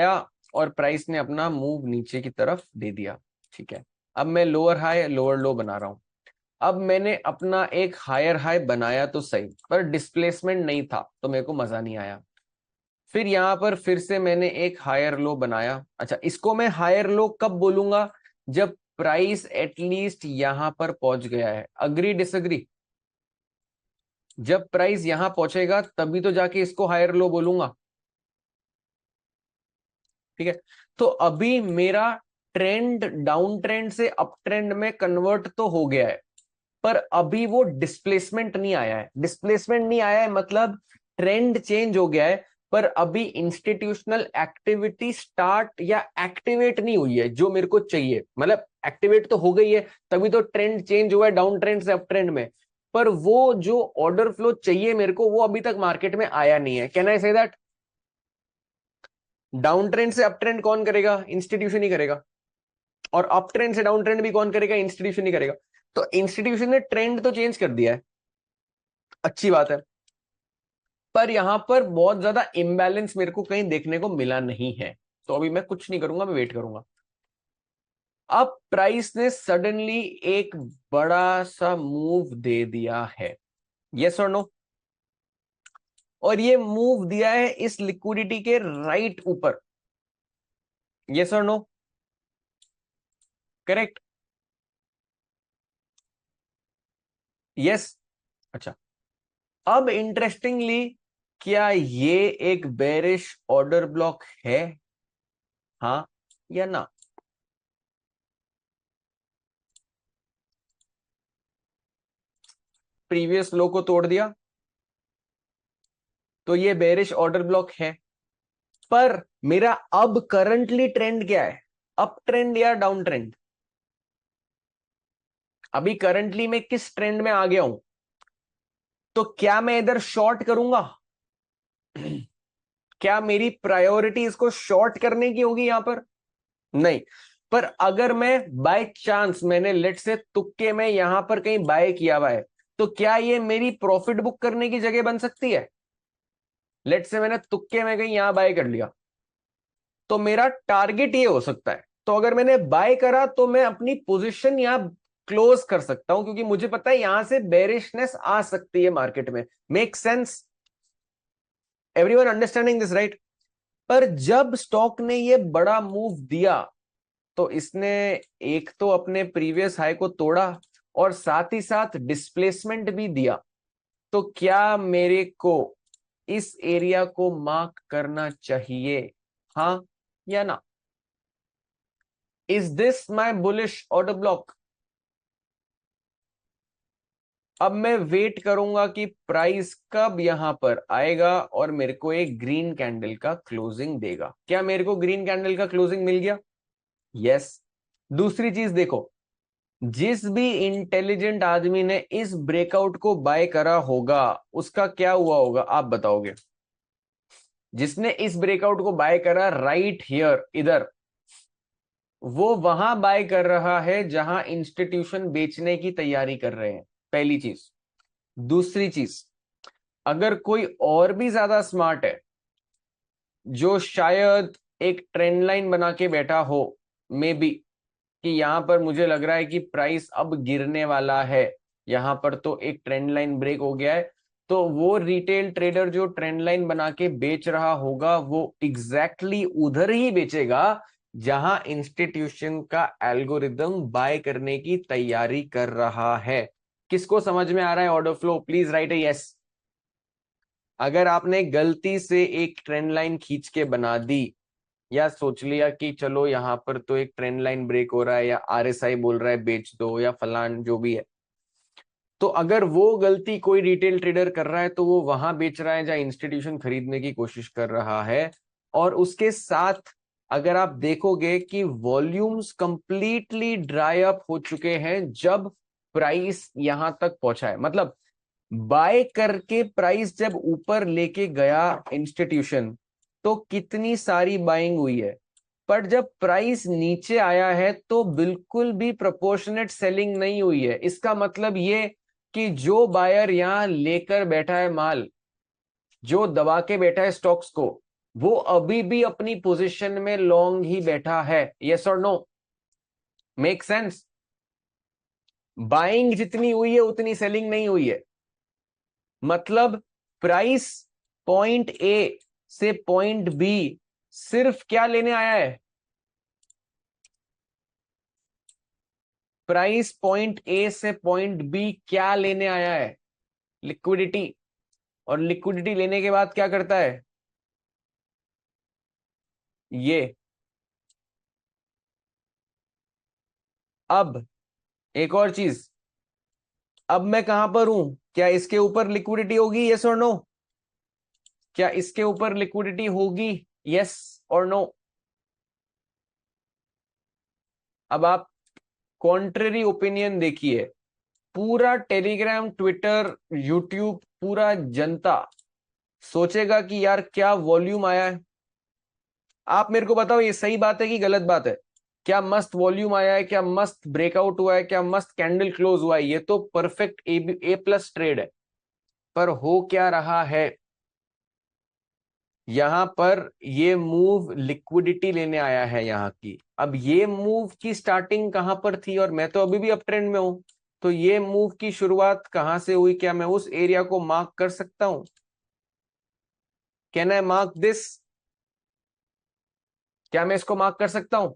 आया और प्राइस ने अपना मूव नीचे की तरफ दे दिया। ठीक है, अब मैं लोअर हाई लोअर लो बना रहा हूं। अब मैंने अपना एक हायर हाई बनाया तो सही, पर डिस्प्लेसमेंट नहीं था तो मेरे को मजा नहीं आया। फिर यहां पर फिर से मैंने एक हायर लो बनाया। अच्छा, इसको मैं हायर लो कब बोलूंगा? जब प्राइस एटलीस्ट यहां पर पहुंच गया है। Agree disagree? जब प्राइस यहां पहुंचेगा तभी तो जाके इसको हायर लो बोलूंगा। ठीक है, तो अभी मेरा ट्रेंड डाउन ट्रेंड से अप ट्रेंड में कन्वर्ट तो हो गया है, पर अभी वो डिस्प्लेसमेंट नहीं आया है। डिस्प्लेसमेंट नहीं आया है मतलब ट्रेंड चेंज हो गया है, पर अभी इंस्टीट्यूशनल एक्टिविटी स्टार्ट या एक्टिवेट नहीं हुई है जो मेरे को चाहिए। मतलब एक्टिवेट तो हो गई है, तभी तो ट्रेंड चेंज हुआ है डाउन ट्रेंड से अप ट्रेंड में, पर वो जो ऑर्डर फ्लो चाहिए मेरे को वो अभी तक मार्केट में आया नहीं है। Can I say that? Down trend से अप ट्रेंड कौन करेगा? इंस्टीट्यूशन ही करेगा। और अप ट्रेंड से डाउन ट्रेंड भी कौन करेगा? इंस्टीट्यूशन ही करेगा। तो इंस्टीट्यूशन ने ट्रेंड तो चेंज कर दिया है, अच्छी बात है, पर यहां पर बहुत ज्यादा इम्बैलेंस मेरे को कहीं देखने को मिला नहीं है। तो अभी मैं कुछ नहीं करूंगा, मैं वेट करूंगा। अब प्राइस ने सडनली एक बड़ा सा मूव दे दिया है, यस और नो? और ये मूव दिया है इस लिक्विडिटी के राइट ऊपर, यस और नो? करेक्ट? यस। अच्छा, अब इंटरेस्टिंगली, क्या ये एक बेरिश ऑर्डर ब्लॉक है? हाँ या ना? प्रीवियस लो को तोड़ दिया तो ये बेरिश ऑर्डर ब्लॉक है, पर मेरा अब करंटली ट्रेंड क्या है? अप ट्रेंड या डाउन ट्रेंड? अभी करंटली मैं किस ट्रेंड में आ गया हूं? तो क्या मैं इधर शॉर्ट करूंगा? क्या मेरी प्रायोरिटी इसको शॉर्ट करने की होगी यहां पर? नहीं। पर अगर मैं बाय चांस, मैंने लेट से तुक्के में यहां पर कहीं बाय किया हुआ है, तो क्या ये मेरी प्रॉफिट बुक करने की जगह बन सकती है? लेट से मैंने तुक्के में कहीं यहां बाय कर लिया, तो मेरा टारगेट ये हो सकता है। तो अगर मैंने बाय करा तो मैं अपनी पोजीशन यहां क्लोज कर सकता हूं, क्योंकि मुझे पता है यहां से बेरिशनेस आ सकती है मार्केट में। Make sense? Everyone understanding this, right? पर जब स्टॉक ने ये बड़ा मूव दिया तो इसने एक तो अपने प्रीवियस हाई को तोड़ा और साथ ही साथ डिस्प्लेसमेंट भी दिया। तो क्या मेरे को इस एरिया को मार्क करना चाहिए, हाँ या ना? Is this my bullish order block? अब मैं वेट करूंगा कि प्राइस कब यहां पर आएगा और मेरे को एक ग्रीन कैंडल का क्लोजिंग देगा। क्या मेरे को ग्रीन कैंडल का क्लोजिंग मिल गया? यस। दूसरी चीज देखो, जिस भी इंटेलिजेंट आदमी ने इस ब्रेकआउट को बाय करा होगा उसका क्या हुआ होगा आप बताओगे? जिसने इस ब्रेकआउट को बाय करा राइट हियर, इधर, वो वहां बाय कर रहा है जहां इंस्टीट्यूशन बेचने की तैयारी कर रहे हैं, पहली चीज। दूसरी चीज, अगर कोई और भी ज्यादा स्मार्ट है जो शायद एक ट्रेंड लाइन बना के बैठा हो, मे बी, कि यहां पर मुझे लग रहा है कि प्राइस अब गिरने वाला है, यहां पर तो एक ट्रेंड लाइन ब्रेक हो गया है, तो वो रिटेल ट्रेडर जो ट्रेंड लाइन बना के बेच रहा होगा वो एग्जैक्टली उधर ही बेचेगा जहां इंस्टीट्यूशन का एल्गोरिदम बाय करने की तैयारी कर रहा है। किसको समझ में आ रहा है order flow? Please right A yes. अगर आपने गलती से एक ट्रेंड लाइन खींच के बना दी, या सोच लिया कि चलो यहां पर तो एक ट्रेंड लाइन ब्रेक हो रहा है या आरएसआई बोल रहा है बेच दो या फलान जो भी है, तो अगर वो गलती कोई रिटेल ट्रेडर कर रहा है तो वो वहां बेच रहा है जहां इंस्टीट्यूशन खरीदने की कोशिश कर रहा है। और उसके साथ अगर आप देखोगे कि वॉल्यूम्स कंप्लीटली ड्राई अप हो चुके हैं जब प्राइस यहां तक पहुंचा है, मतलब बाय करके प्राइस जब ऊपर लेके गया इंस्टीट्यूशन तो कितनी सारी बाइंग हुई है, पर जब प्राइस नीचे आया है तो बिल्कुल भी प्रोपोर्शनेट सेलिंग नहीं हुई है। इसका मतलब ये कि जो बायर यहां लेकर बैठा है माल, जो दबा के बैठा है स्टॉक्स को, वो अभी भी अपनी पोजीशन में लॉन्ग ही बैठा है। यस और नो? Make sense? बाइंग जितनी हुई है उतनी सेलिंग नहीं हुई है। मतलब प्राइस पॉइंट ए से पॉइंट बी सिर्फ क्या लेने आया है? प्राइस पॉइंट ए से पॉइंट बी क्या लेने आया है? लिक्विडिटी। और लिक्विडिटी लेने के बाद क्या करता है? ये। अब एक और चीज, अब मैं कहां पर हूं? क्या इसके ऊपर लिक्विडिटी होगी? यस और नो? क्या इसके ऊपर लिक्विडिटी होगी? यस और नो? अब आप कॉन्ट्रेरी ओपिनियन देखिए। पूरा टेलीग्राम, ट्विटर, यूट्यूब, पूरा जनता सोचेगा कि यार क्या वॉल्यूम आया है। आप मेरे को बताओ ये सही बात है कि गलत बात है? क्या मस्त वॉल्यूम आया है, क्या मस्त ब्रेकआउट हुआ है, क्या मस्त कैंडल क्लोज हुआ है, ये तो परफेक्ट ए प्लस ट्रेड है। पर हो क्या रहा है यहां पर? ये मूव लिक्विडिटी लेने आया है यहां की। अब ये मूव की स्टार्टिंग कहां पर थी? और मैं तो अभी भी अप ट्रेंड में हूं। तो ये मूव की शुरुआत कहां से हुई? क्या मैं उस एरिया को मार्क कर सकता हूं? Can I mark this? क्या मैं इसको मार्क कर सकता हूं?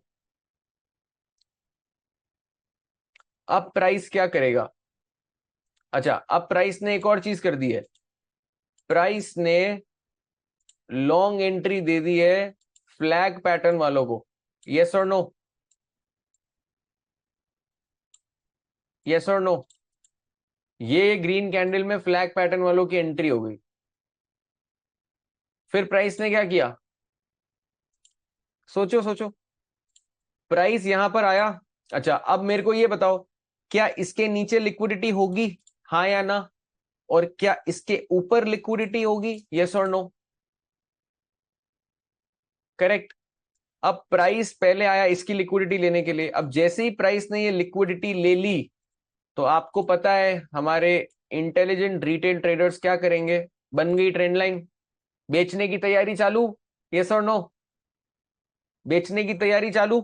अब प्राइस क्या करेगा? अच्छा, अब प्राइस ने एक और चीज कर दी है। प्राइस ने लॉन्ग एंट्री दे दी है फ्लैग पैटर्न वालों को। यस और नो? यस और नो? ये ग्रीन कैंडल में फ्लैग पैटर्न वालों की एंट्री हो गई। फिर प्राइस ने क्या किया? सोचो सोचो। प्राइस यहां पर आया। अच्छा, अब मेरे को ये बताओ, क्या इसके नीचे लिक्विडिटी होगी? हाँ या ना? और क्या इसके ऊपर लिक्विडिटी होगी? यस और नो? करेक्ट। अब प्राइस पहले आया इसकी लिक्विडिटी लेने के लिए। अब जैसे ही प्राइस ने ये लिक्विडिटी ले ली, तो आपको पता है हमारे इंटेलिजेंट रिटेल ट्रेडर्स क्या करेंगे? बन गई ट्रेंड लाइन, बेचने की तैयारी चालू। यस और नो? बेचने की तैयारी चालू।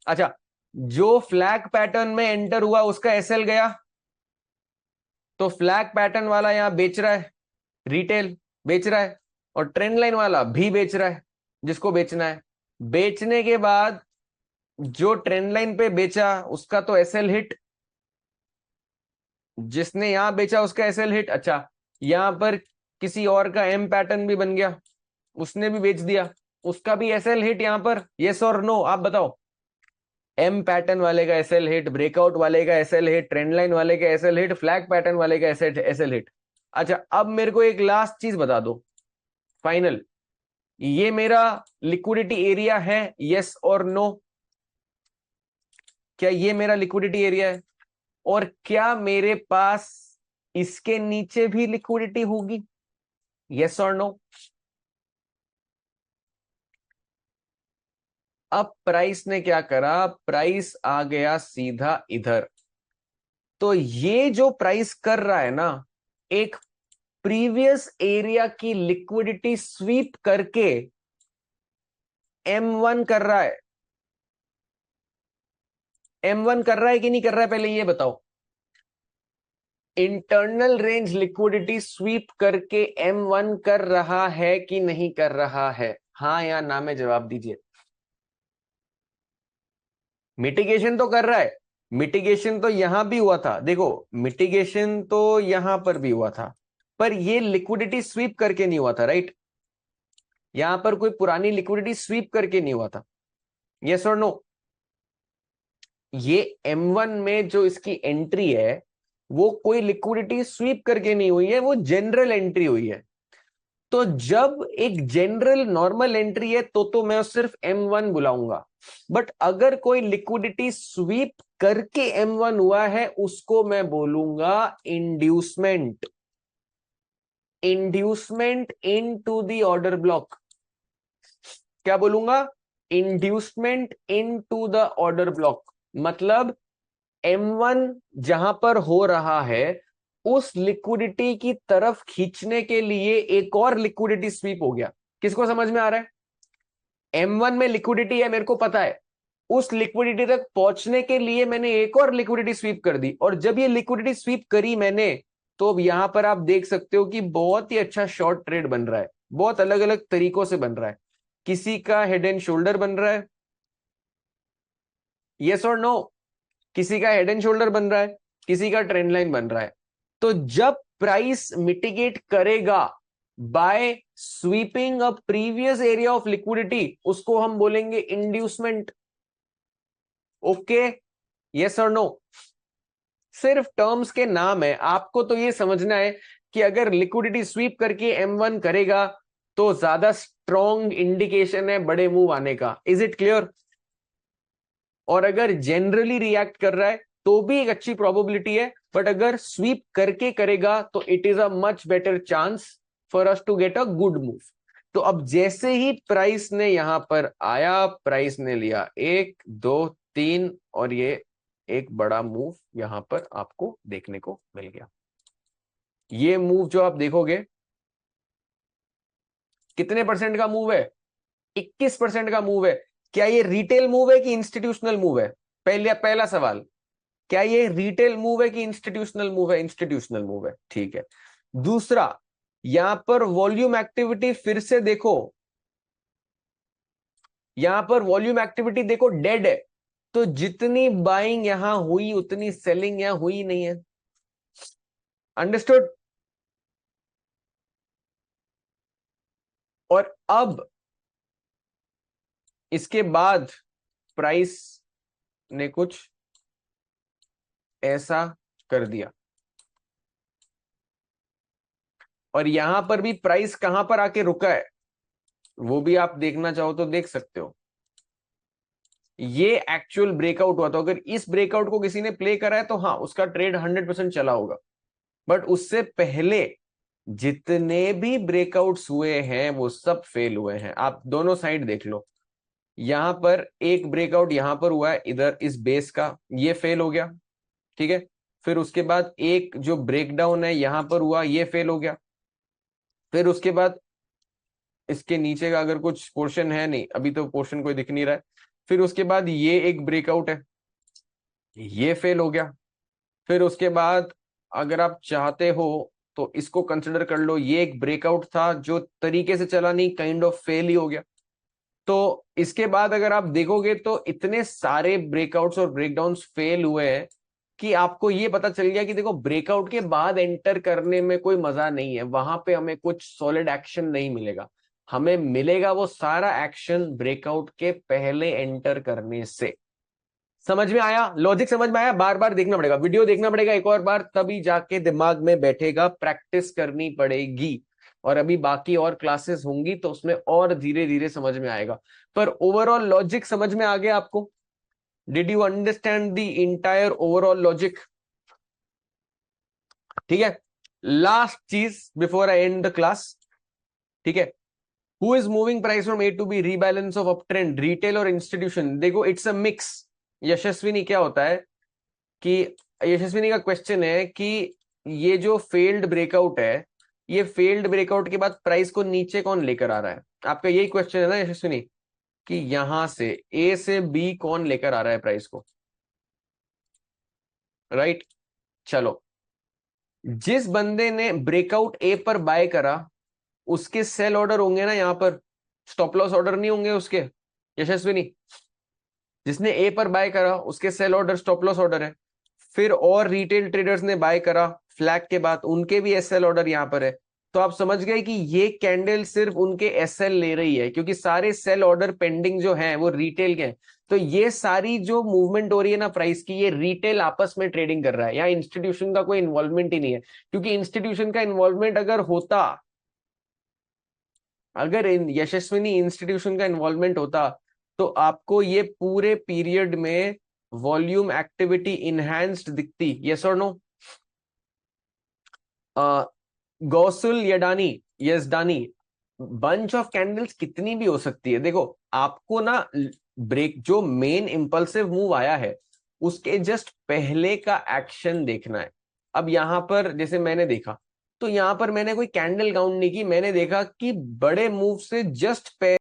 अच्छा, जो फ्लैग पैटर्न में एंटर हुआ उसका एसएल गया, तो फ्लैग पैटर्न वाला यहां बेच रहा है, रिटेल बेच रहा है, और ट्रेंड लाइन वाला भी बेच रहा है जिसको बेचना है। बेचने के बाद जो ट्रेंड लाइन पे बेचा उसका तो एसएल हिट, जिसने यहां बेचा उसका एसएल हिट। अच्छा, यहां पर किसी और का एम पैटर्न भी बन गया, उसने भी बेच दिया, उसका भी एसएल हिट यहां पर। यस और नो? आप बताओ। एम पैटर्न वाले का एसएल हिट, ब्रेकआउट वाले का एसएल हिट, ट्रेंड लाइन वाले का एसएल हिट, फ्लैग पैटर्न वाले का एसएल हिट। अच्छा, अब मेरे को एक लास्ट चीज बता दो, फाइनल। ये मेरा लिक्विडिटी एरिया है? यस और नो? क्या ये मेरा लिक्विडिटी एरिया है? और क्या मेरे पास इसके नीचे भी लिक्विडिटी होगी? यस और नो? अब प्राइस ने क्या करा? प्राइस आ गया सीधा इधर। तो ये जो प्राइस कर रहा है ना, एक प्रीवियस एरिया की लिक्विडिटी स्वीप करके M1 कर रहा है। M1 कर रहा है कि नहीं कर रहा है, पहले ये बताओ। इंटरनल रेंज लिक्विडिटी स्वीप करके M1 कर रहा है कि नहीं कर रहा है? हाँ या ना में जवाब दीजिए। मिटिगेशन तो कर रहा है। मिटिगेशन तो यहां भी हुआ था, देखो, मिटिगेशन तो यहां पर भी हुआ था, पर ये लिक्विडिटी स्वीप करके नहीं हुआ था, राइट? यहां पर कोई पुरानी लिक्विडिटी स्वीप करके नहीं हुआ था। यस और नो? ये M1 में जो इसकी एंट्री है वो कोई लिक्विडिटी स्वीप करके नहीं हुई है, वो जनरल एंट्री हुई है। तो जब एक जनरल नॉर्मल एंट्री है तो मैं सिर्फ M1 बुलाऊंगा। बट अगर कोई लिक्विडिटी स्वीप करके M1 हुआ है उसको मैं बोलूंगा inducement. Inducement into the order block. क्या बोलूंगा? Inducement into the order block. मतलब M1 जहां पर हो रहा है उस लिक्विडिटी की तरफ खींचने के लिए एक और लिक्विडिटी स्वीप हो गया। किसको समझ में आ रहा है? M1 में लिक्विडिटी है, मेरे को पता है, उस लिक्विडिटी तक पहुंचने के लिए मैंने एक और लिक्विडिटी स्वीप कर दी, और जब ये लिक्विडिटी स्वीप करी मैंने, तो अब यहां पर आप देख सकते हो कि बहुत ही अच्छा शॉर्ट ट्रेड बन रहा है, बहुत अलग अलग तरीकों से बन रहा है। किसी का हेड एंड शोल्डर बन रहा है, यस और नो? किसी का हेड एंड शोल्डर बन रहा है, किसी का ट्रेंड लाइन बन रहा है। तो जब प्राइस मिटिगेट करेगा by sweeping a previous area of liquidity, उसको हम बोलेंगे इंड्यूसमेंट। ओके, यस और नो? सिर्फ टर्म्स के नाम है, आपको तो ये समझना है कि अगर लिक्विडिटी स्वीप करके M1 करेगा तो ज्यादा स्ट्रॉन्ग इंडिकेशन है बड़े मूव आने का। Is it clear? और अगर जनरली रिएक्ट कर रहा है तो भी एक अच्छी प्रोबेबिलिटी है, बट अगर स्वीप करके करेगा तो it is a much better chance for us to get a good move. तो अब जैसे ही प्राइस ने यहां पर आया, प्राइस ने लिया 1 2 3 और ये एक बड़ा मूव यहां पर आपको देखने को मिल गया। ये मूव जो आप देखोगे कितने परसेंट का मूव है? 21% का मूव है। क्या ये रिटेल मूव है कि इंस्टीट्यूशनल मूव है? पहला सवाल, क्या ये रिटेल मूव है कि इंस्टीट्यूशनल मूव है? इंस्टीट्यूशनल मूव है, ठीक है। दूसरा, यहां पर वॉल्यूम एक्टिविटी फिर से देखो, यहां पर वॉल्यूम एक्टिविटी देखो डेड है, तो जितनी बाइंग यहां हुई उतनी सेलिंग यहां हुई नहीं है। अंडरस्टूड? और अब इसके बाद प्राइस ने कुछ ऐसा कर दिया, और यहां पर भी प्राइस कहां पर आके रुका है वो भी आप देखना चाहो तो देख सकते हो। ये एक्चुअल ब्रेकआउट हुआ, तो अगर इस ब्रेकआउट को किसी ने प्ले करा है तो हाँ, उसका ट्रेड 100% चला होगा। बट उससे पहले जितने भी ब्रेकआउट्स हुए हैं वो सब फेल हुए हैं। आप दोनों साइड देख लो, यहां पर एक ब्रेकआउट यहां पर हुआ है, इधर इस बेस का, ये फेल हो गया, ठीक है। फिर उसके बाद एक जो ब्रेकडाउन है यहां पर हुआ, ये फेल हो गया। फिर उसके बाद इसके नीचे का अगर कुछ पोर्शन है नहीं, अभी तो पोर्शन कोई दिख नहीं रहा है। फिर उसके बाद ये एक ब्रेकआउट है, ये फेल हो गया। फिर उसके बाद अगर आप चाहते हो तो इसको कंसिडर कर लो, ये एक ब्रेकआउट था जो तरीके से चला नहीं, काइंड ऑफ फेल ही हो गया। तो इसके बाद अगर आप देखोगे तो इतने सारे ब्रेकआउट्स और ब्रेकडाउन्स फेल हुए हैं कि आपको ये पता चल गया कि देखो, ब्रेकआउट के बाद एंटर करने में कोई मजा नहीं है, वहां पे हमें कुछ सॉलिड एक्शन नहीं मिलेगा। हमें मिलेगा वो सारा एक्शन ब्रेकआउट के पहले एंटर करने से। समझ में आया? लॉजिक समझ में आया? बार बार देखना पड़ेगा, वीडियो देखना पड़ेगा एक और बार, तभी जाके दिमाग में बैठेगा, प्रैक्टिस करनी पड़ेगी। और अभी बाकी और क्लासेस होंगी तो उसमें और धीरे धीरे समझ में आएगा। पर ओवरऑल लॉजिक समझ में आ गया आपको? Did you understand the entire overall logic? ठीक है। लास्ट चीज before I end the class, ठीक है। Who is moving price from A to B, rebalance of up trend, retail or institution? देखो, इट्स अ मिक्स। यशस्विनी, क्या होता है कि यशस्विनी का क्वेश्चन है कि ये जो फेल्ड ब्रेकआउट है, ये फेल्ड ब्रेकआउट के बाद प्राइस को नीचे कौन लेकर आ रहा है? आपका यही क्वेश्चन है ना यशस्विनी, कि यहां से ए से बी कौन लेकर आ रहा है प्राइस को? राइट। चलो, जिस बंदे ने ब्रेकआउट ए पर बाय करा उसके सेल ऑर्डर होंगे ना यहां पर, स्टॉप लॉस ऑर्डर नहीं होंगे उसके? यशस्विनी, जिसने ए पर बाय करा उसके sell order, stop loss order है। फिर और रिटेल ट्रेडर्स ने बाय करा फ्लैग के बाद, उनके भी एसएल ऑर्डर यहां पर है। तो आप समझ गए कि ये कैंडल सिर्फ उनके एसएल ले रही है, क्योंकि सारे सेल ऑर्डर पेंडिंग जो हैं वो रिटेल के हैं। तो ये सारी जो मूवमेंट हो रही है ना प्राइस की, ये रिटेल आपस में ट्रेडिंग कर रहा है, यहाँ इंस्टीट्यूशन का कोई इन्वॉल्वमेंट ही नहीं है। क्योंकि इंस्टीट्यूशन का इन्वॉल्वमेंट अगर होता, अगर यशस्विनी इंस्टीट्यूशन का इन्वॉल्वमेंट होता, तो आपको ये पूरे पीरियड में वॉल्यूम एक्टिविटी इनहैंस्ड दिखती, यस और no? Gausul Yadani, Yazdani, bunch of candles कितनी भी हो सकती है। देखो, आपको ना ब्रेक, जो मेन इंपल्सिव मूव आया है उसके जस्ट पहले का एक्शन देखना है। अब यहां पर जैसे मैंने देखा तो यहां पर मैंने कोई कैंडल काउंट नहीं की, मैंने देखा कि बड़े मूव से जस्ट